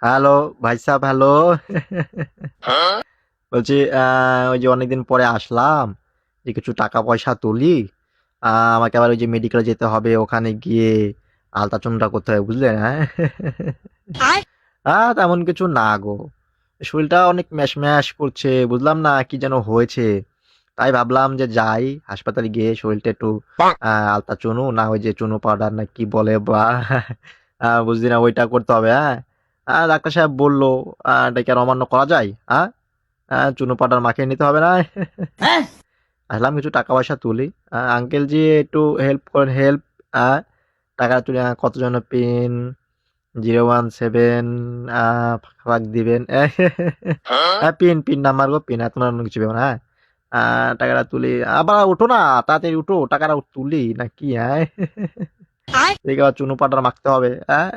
Hello ভাই সাহেব, hello. বলছি, ওই যে অনেকদিন পরে আসলাম, যে কিছু টাকা পয়সা তুলি। আমাকে আবার ওই যে মেডিকেলে যেতে হবে, ওখানে গিয়ে আলট্রাসাউন্ডটা করতে হবে, বুঝলেন? হ্যাঁ। তেমন কিছু না গো, শরীরটা অনেক ম্যাশ ম্যাশ করছে, বুঝলাম না কি যেন হয়েছে। তাই ভাবলাম যে যাই হাসপাতালে গিয়ে শরীরটা একটু আলতা চুনু, না ওই যে চুনু পাউডার না কি বলে বা বুঝলি না, ওইটা করতে হবে। হ্যাঁ, ডাক্তার সাহেব বললো এটা কি আর অমান্য করা যায়? হ্যাঁ, চুনু পাউডার মাখিয়ে নিতে হবে না। আসলাম কিছু টাকা পয়সা তুলি। আঙ্কেল জি, একটু হেল্প করেন, হেল্প। টাকা তুলি, কত জন পিন 017 ফাঁক দিবেন। হ্যাঁ, পিন পিন নাম্বার গো, পিন, এত না অন্য কিছু ভেবো না। হ্যাঁ, টাকাটা তুলি। আবার উঠো না, তাড়াতাড়ি উঠো, টাকাটা তুলি নাকি? হ্যাঁ, দেখে আবার চুনু পাউডার মাখতে হবে। হ্যাঁ।